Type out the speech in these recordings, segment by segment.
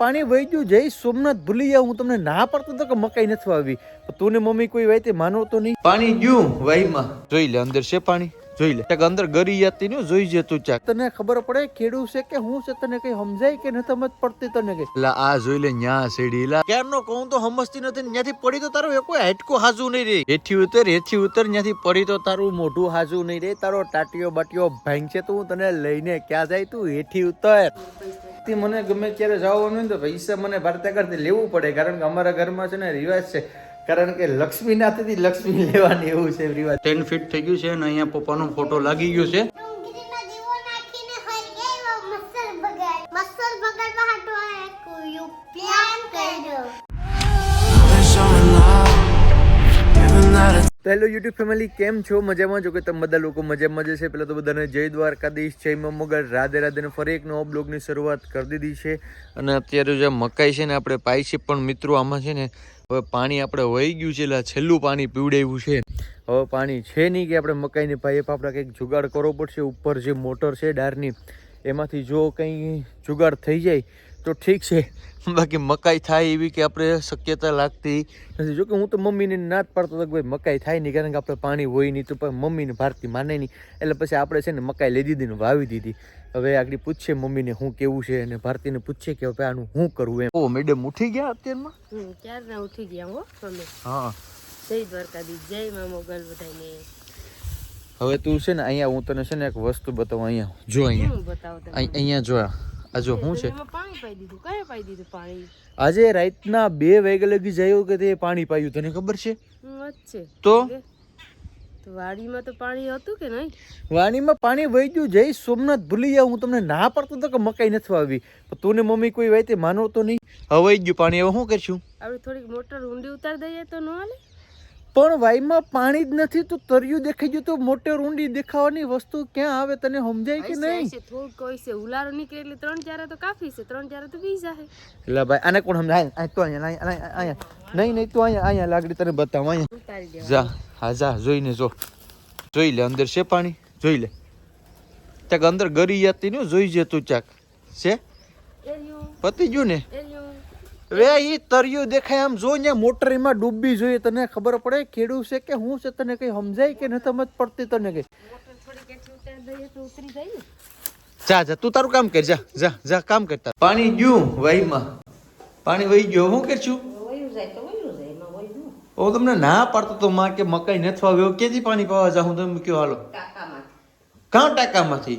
પાણી વહી ગયું જય સોમનાથ ભૂલી જાવ હું તમને ના પડતો તો કે મકાઈ નથી વાવી તું ને મમ્મી કોઈ વાતે માનો તો નહીં પાણી ગયું વાઈમાં જોઈ લે અંદર છે પાણી જોઈ લે અંદર ગરી જતી ને જોઈ જે તું ચાક તને ખબર પડે કેડું છે કે હું છે તને કઈ સમજાય કે નથી સમજ પડતી તને કઈ એટલે આ જોઈ લે ન્યા સેડી લા ક્યારનો કહું તો સમજતી નથી ન્યાથી પડી તો તારું કોઈ હાટકો હાજુ નહીં રે હેઠી ઉતર ન્યાથી પડી તો તારું મોઢું હાજુ નહીં રે તારો ટાટીઓ બાટીઓ ભાંગ છે તું તને લઈને ક્યાં જાય તું હેઠી ઉતર મને ગમે ત્યારે જવાનું હોય તો પૈસા મને ભારતા કરતી લેવું પડે કારણ કે અમારા ઘરમાં છે ને રિવાજ છે કારણ કે લક્ષ્મી નાથેથી લક્ષ્મી લેવાની એવું છે રિવાજ 10 ફીટ થઈ ગયું છે અને અહીંયા પપ્પાનો ફોટો લાગી ગયો છે હેલો યુટ્યુબ ફેમિલી કેમ છો મજામાં જો કે તમે બધા લોકો મજામાં જશે પહેલાં તો બધાને જય દ્વારકાધીશ જય મમ્મગર રાધે રાધે ને ફરી એક નવો બ્લોગની શરૂઆત કરી દીધી છે અને અત્યારે જે મકાઈ છે ને આપણે પાઈ છે પણ મિત્રો આમાં છે ને હવે પાણી આપણે વહી ગયું છે એટલે છેલ્લું પાણી પીવડાવ્યું છે હવે પાણી છે નહીં કે આપણે મકાઈની પાઇપ આપણે કંઈક જુગાડ કરવો પડશે ઉપર જે મોટર છે ડારની એમાંથી જો કંઈ જુગાડ થઈ જાય તો ઠીક છે બાકી મકાઈ થાય એવી કે આપણે શક્યતા લાગતી નથી જોકે હું તો મમ્મીને ના જ પાડતો હતો કે ભાઈ મકાઈ થાય નહીં કારણ કે આપણે પાણી હોય નહીં તો પણ મમ્મીને ભારતી માને નહીં એટલે પછી આપણે છે ને મકાઈ લઈ દીધી ને વાવી દીધી હવે આગળ પૂછશે મમ્મીને હું કેવું છે અને ભારતીને પૂછશે કે હવે આનું શું કરવું એમ ઓ મેડમ ઉઠી ગયા અત્યારમાં ક્યારના ઉઠી ગયા હો તમે હા જય દ્વારકાધીશ જય મા મોગલ બધાને હવે તું છે ને અહીંયા હું તને છે ને એક વસ્તુ બતાવું અહીંયા જો અહીંયા જો આ જો શું છે પાણી પાઈ દીધું કયા પાઈ દીધું પાણી આજે રાતના 2 વાગે લગી જાય કે તે પાણી પાયું તને ખબર છે વચ્ચે તો વાડીમાં તો પાણી હતું કે નહીં વાડીમાં પાણી વહી ગયું જય સોમનાથ ભૂલી જાવ હું તમને ના પડતો તો કે મકાઈ નથી વાવી તું ને મમ્મી કોઈ વાતે માનો તો નહીં હવે વહી ગયું પાણી હવે શું કરશું આપણે થોડીક મોટર ઊંડી ઉતાર દઈએ તો ન હાલે પણ વાઈમાં પાણી જ નથી તો તરિયું દેખાઈ ગયું તો મોટર ઊંડી દેખાવાની વસ્તુ ક્યાં આવે તને સમજાય કે નહીં થોડું કોઈ છે ઉલારો નીકળે એટલે 3-4 તો કાફી છે 3-4 તો પી જાય એટલે ભાઈ આને કોણ સમજાય તો અહીંયા નહીં તો અહીંયા લાગડી તને બતાવ અહીંયા જા હા જા જોઈને જોઈ લે અંદર છે પાણી જોઈ લે ચાક અંદર ગરી જતી ને જોઈ જે તું ચાક છે પતી ગયું ને વે ઈ તરિયું દેખાય આમ જો ને મોટર એમાં ડૂબી જોઈએ તને ખબર પડે કેડું છે કે હું છે તને કઈ સમજાય કે નથી સમજ પડતી તને કઈ જા તું તારું કામ કર જા કામ કરતા પાણી ગયું વાઈમાં પાણી વહી ગયો હું કરશું ઓ તમને ના પાડતો તો માં કે મકાઈ નથી વાવ્યો ક્યાંથી પાણી પાવા જાઉં તમે કયો હાલો કાં ટાંકામાંથી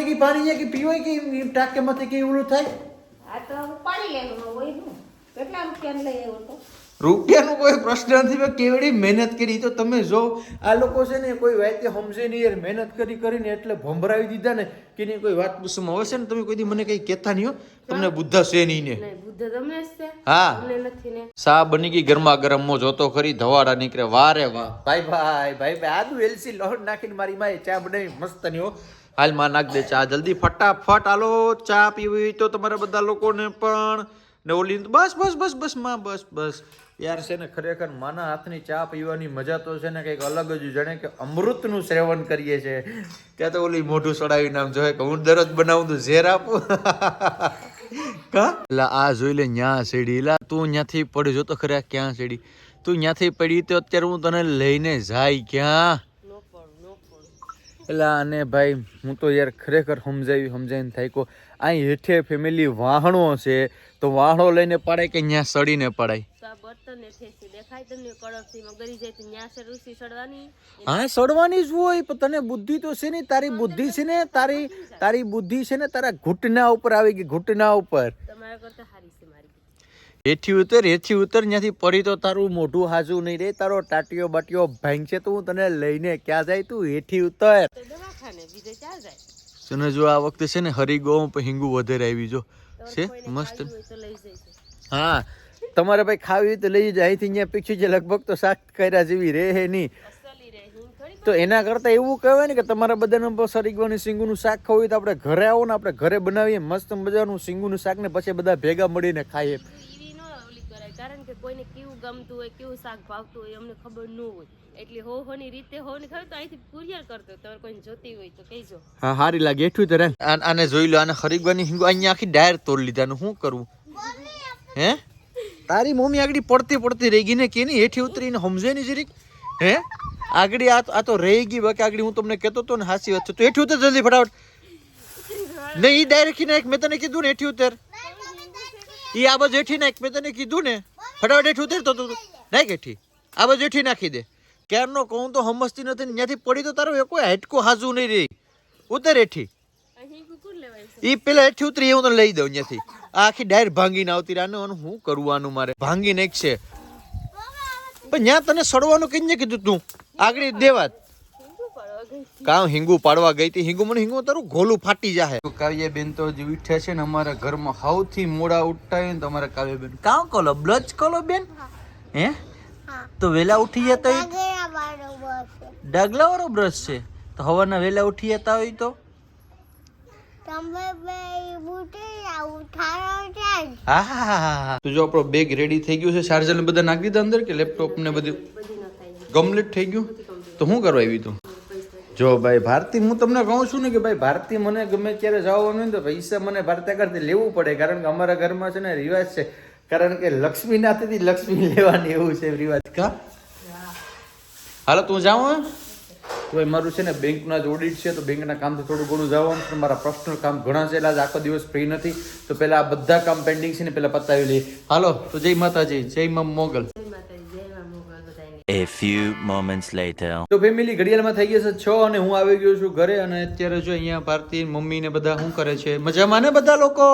કઈ પાણી કે પીવાય કે ટાંકામાંથી કઈ ઓલું થાય રૂપિયાનો કોઈ પ્રશ્ન નથી કેવડી મહેનત કરી તો તમે જો આ લોકો છે ને કોઈ વાતે સમજે નહીં યાર મહેનત કરીને એટલે ભંભરાવી દીધા ને કે નહીં કોઈ વાત પૂછવામાં આવે છે ને તમે કોઈ દી મને કઈ કહેતા નહીં હો તમને બુદ્ધા છે નહીં ને હા સા બની ગઈ ગરમા ગરમ જોતો ખરી ધવાડા નીકળે વારે વાહ ભાઈ આદુ એલસી લોટ નાખીને મારી માએ ચા બનાવી મસ્ત ની હો હાલ માં નાખ દે ચા જલ્દી ફટાફટ હાલો ચા પીવી તો તમારા બધા લોકોને પણ ને ઓલી બસ માં બસ યાર છે ને ખરેખર માના હાથની ચા પીવાની મજા તો છે ને કંઈક અલગ જ જાણે કે અમૃતનું સેવન કરીએ છે ત્યાં તો ઓલી મોઢું સડાવીને આમ જોયે કે હું દરરોજ બનાવું તો ઝેર આપું કા લા આ જોઈ લે ન્યા સેડી લા તું ન્યાથી પડી જો તો ખરે ક્યાં સેડી તું ન્યાથી પડી તો અત્યારે હું તને લઈને જાય ક્યાં એટલે અને ભાઈ હું તો યાર ખરેખર સમજાવીને થાય કો અહીં હેઠે ફેમિલી વાહણો છે તો વાહણો લઈને પડાય કે ત્યાં સડીને પડાય હા સડવાની જ હોય પણ તને બુદ્ધિ તો છે ને તારી બુદ્ધિ છે ને તારી બુદ્ધિ છે ને તારા ઘૂંટના ઉપર આવી ગઈ ઘૂંટના ઉપર હેઠી ઉતર ત્યાંથી પડી તો તારું મોઢું હાજુ નહીં રે તારો ટાટીઓ બાટીઓ ભાંગ છે તો હું તને લઈને ક્યાં જાય તું હેઠી ઉતર તને જો આ વખતે છે ને હરિગો હિંગુ વધારે આવી જો છે મસ્ત હા તમારે ભાઈ ખાવી તો લઈ જાય અહીંથી અહીંયા પીછું છે લગભગ તો શાક કર્યા જેવી રહે નહીં તો એના કરતા એવું કહેવાય ને કે તમારા બધાને સરીગવાની સિંગુનું શાક ખાવું હોય તો આપણે ઘરે આવો ને આપણે ઘરે બનાવીએ મસ્ત મજાનું સિંગુનું શાક ને પછી બધા ભેગા મળીને ખાઈએ કારણ કે કોઈને કેવું ગમતું હોય કેવું શાક ભાવતું હોય અમને ખબર ન હોય એટલી હોની રીતે હોની ખબર તો અહીંથી કુરિયર કરતો તમારે કોઈ જોતી હોય તો કહેજો. હા હારી લાગે એઠું તો રે આને જોઈ લો આને ખરીદવાની હિંગો અહીંયા આખી ડાયર તોડ લીધા શું કરવું હે તારી મમ્મી આગળ પડતી રહી ગઈ ને કે નહીં હેઠી ઉતરીને સમજે નહીં જરીક હે આગળ આ તો રહી ગઈ બાકી આગળ હું તમને કહેતો હતો ને હાસી વાત છે તો હેઠી ઉતર જલ્દી ફટાફટ નહીં ઈ ડાયરેક્ટ નાખ મેં તને કીધું ને હેઠી ઉતર ઈ આ બાજુ હેઠી નાખ મેં તને કીધું ને ફટાફટ હેઠી ઉતર તો નાખ હેઠી આ બાજુ હેઠી નાખી દે ક્યારનો કહું તો સમજતી નથી ત્યાંથી પડી તો તારો કોઈ હાટકો હાજુ નહીં રહી ઉતર હેઠી ઈ પેલા હેઠી ઉતરી હું તને લઈ દઉં ત્યાંથી આખી ડાયર ભાંગીને આવતી રાનું હું કરવાનું મારે ભાંગી નાખશે પણ ત્યાં તને સડવાનું કઈ કીધું તું આગળ દેવાત કામ હિંગુ પાડવા ગઈ હતી હિંગુ તારું ગોલું ફાટી જાહે કાવ્ય બેન તો હજી ઉઠ્યા છે ને અમારા ઘરમાં સૌથી મોડા ઉઠતા હોય ને તો અમારા કાવ્ય બેન કામ કોલો બ્લચ કોલો બેન હે તો વેલા ઉઠી જતા ડાગલા વાળો બ્રશ છે તો હવારના વેલા ઉઠી જતા હોય તો હા તો જો આપણો બેગ રેડી થઈ ગયું છે ચાર્જર ને બધા નાખી દીધા અંદર કે લેપટોપ ને બધું કમ્પ્લીટ થઈ ગયું તો શું કરવા આવી તું જો ભાઈ ભારતી હું તમને કહું છું ને કે ભાઈ ભારતી મને ગમે ત્યારે જવાનું હોય ને તો પૈસા મને ભારતી કરતી લેવું પડે કારણ કે અમારા ઘરમાં છે ને રિવાજ છે કારણ કે લક્ષ્મી નાથી લક્ષ્મી લેવાની એવું છે રિવાજ કા હાલો તું જાઉં તો મારું છે ને બેંકના જ ઓડિટ છે તો બેંકના કામથી થોડું ઘણું જવાનું છે મારા પર્સનલ કામ ઘણા છે એટલે આખો દિવસ ફ્રી નથી તો પહેલા આ બધા કામ પેન્ડિંગ છે ને પહેલા પતાવી લઈએ હાલો તો જય માતાજી જય મા Mogal A few moments later. તો ફેમિલી ઘડિયાળમાં થઈ ગયા છે 6 અને હું આવી ગયો છું ઘરે અને અત્યારે જો અહીંયા ભારતી મમ્મી ને બધા શું કરે છે મજામાં ને બધા લોકો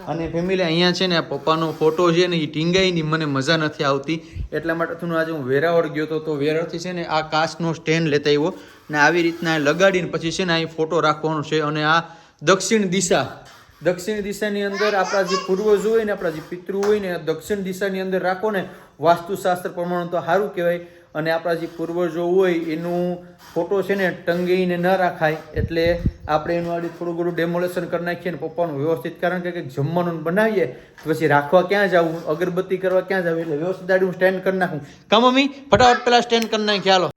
અને ફેમિલી અહીંયા છે ને આ પપ્પાનો ફોટો છે ને એ ટીંગાઈની મને મજા નથી આવતી એટલા માટે થયું આજે હું વેરાવળ ગયો તો વેરાવળથી છે ને આ કાચનો સ્ટેન્ડ લેતા આવ્યો ને આવી રીતના લગાડીને પછી છે ને અહીં ફોટો રાખવાનો છે અને આ દક્ષિણ દિશાની અંદર આપણા જે પૂર્વજો હોય ને આપણા જે પિતૃ હોય ને દક્ષિણ દિશાની અંદર રાખો ને વાસ્તુશાસ્ત્ર પ્રમાણે તો સારું કહેવાય અને આપણા જે પૂર્વજો હોય એનું ફોટો છે ને ટંગીને ન રાખાય એટલે આપણે એનું આડી થોડું ઘણું ડેમોલેશન કરી નાખીએ ને પપ્પાનું વ્યવસ્થિત કારણ કે કંઈક જમવાનું બનાવીએ પછી રાખવા ક્યાં જવું અગરબત્તી કરવા ક્યાં જવું એટલે વ્યવસ્થિત આડી હું સ્ટેન્ડ કરી નાખું કા મમ્મી ફટાફટ પેલા સ્ટેન્ડ કરી નાખી હાલો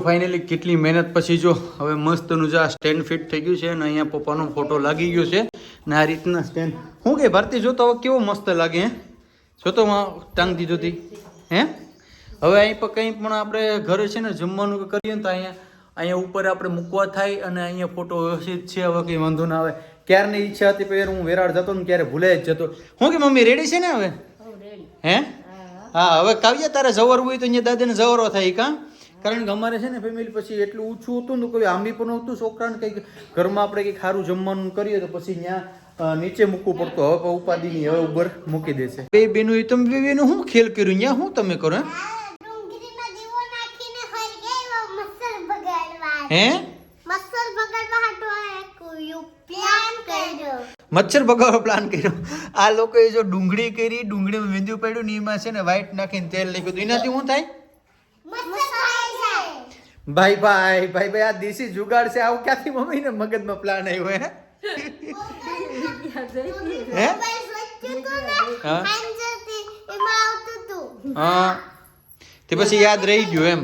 ફાઇનલી કેટલી મહેનત પછી જો હવે મસ્તનું જે આ સ્ટેન્ડ ફિટ થઈ ગયું છે અને અહીંયા પપ્પાનો ફોટો લાગી ગયો છે ને આ રીતના સ્ટેન્ડ હું કે ભારતી જો તો હવે કેવો મસ્ત લાગે હે જો તો ટાંગ દીધો હતી હે હવે અહીં પર કંઈ પણ આપણે ઘરે છે ને જમવાનું કરીએ ને તો અહીંયા ઉપર આપણે મૂકવા થાય અને અહીંયા ફોટો વ્યવસ્થિત છે હવે કંઈ વાંધો ના આવે ક્યારની ઈચ્છા હતી પછી હું વેરાળ જતો ને ક્યારે ભૂલાઈ જ જતો હું કે મમ્મી રેડી છે ને હવે હે હા હવે કાવ્ય તારે જવર હોય તો અહીંયા દાદાને જવરો થાય કાં કારણ કે અમારે છે ને ફેમિલી પછી એટલું ઓછું હતું ને કોઈ આંબી પણ નહોતું છોકરાને કંઈક ઘરમાં આપણે કંઈક સારું જમવાનું કરીએ તો પછી ત્યાં નીચે મૂકવું પડતું હવે ઉપાધિની હવે ઉપર મૂકી દેશે બે બેનું તમે બે બેનું શું ખેલ કર્યું ત્યાં શું તમે કરો હે મચ્છર ભગાવવાનો પ્લાન કર્યો આ લોકોએ જો ડુંગળી કરી ડુંગળીમાં મીંદુ પડ્યું ને એમાં છે ને વ્હાઈટ નાખીને તેલ નાખ્યું તો એનાથી શું થાય ભાઈ આ દેશી જુગાડ છે આવું ક્યાંથી મમ્મી ને મગજમાં પ્લાન આવ્યો હે હા તે પછી યાદ રહી ગયું એમ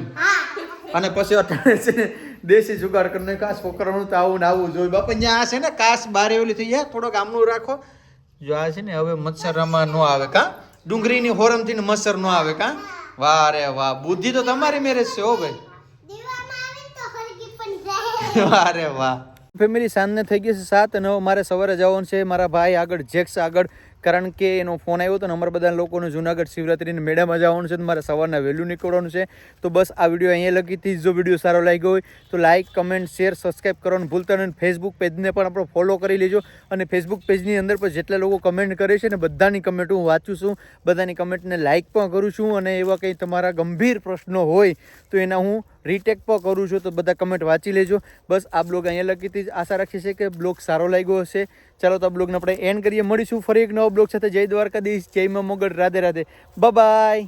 અને પછી અટાણે છે ને દેશી જુગાડ કરીને કાસ પકડવાનું તો આવું ને આવું જોયું બાપા ત્યાં છે ને કાસ બારે ઓલી થઈ જાય થોડોક આમનું રાખો જો આ છે ને હવે મચ્છરમાં ન આવે કા ડુંગળીની હોરમથી ને મચ્છર ન આવે કા વાહ રે વાહ બુદ્ધિ તો તમારી મેરેજ છે હો ભાઈ વાહ રે વાહ ફેમિલી સાંજને થઈ ગઈ છે 7 અને મારે સવારે જવાનું છે મારા ભાઈ આગળ જેક્સ આગળ કારણ કે એનો ફોન આવ્યો હતો ને અમારા બધા લોકોને જુનાગઢ શિવરાત્રીની મેળામાં જવાનું છે તો મારે સવારના વહેલું નીકળવાનું છે તો બસ આ વિડીયો અહીંયા લગી હતી જો વિડીયો સારો લાગ્યો હોય તો લાઇક કમેન્ટ શેર સબસ્ક્રાઈબ કરવાનું ભૂલતા નહીં ફેસબુક પેજને પણ આપણો ફોલો કરી લેજો અને ફેસબુક પેજની અંદર પણ જેટલા લોકો કમેન્ટ કરે છે ને બધાની કમેન્ટ હું વાંચું છું બધાની કમેન્ટને લાઇક પણ કરું છું અને એવા કંઈ તમારા ગંભીર પ્રશ્નો હોય તો એના હું રીટેક પણ કરું છું તો બધા કમેન્ટ વાંચી લેજો બસ આ બ્લોગ અહીંયા લગી હતી આશા રાખીએ છીએ કે બ્લોગ સારો લાગ્યો હશે ચાલો તો આ બ્લોગને આપણે એન્ડ કરીએ મળીશું ફરી એક નવો બ્લોગ સાથે જય દ્વારકાધીશ જય મા મોગલ રાધે રાધે બાય બાય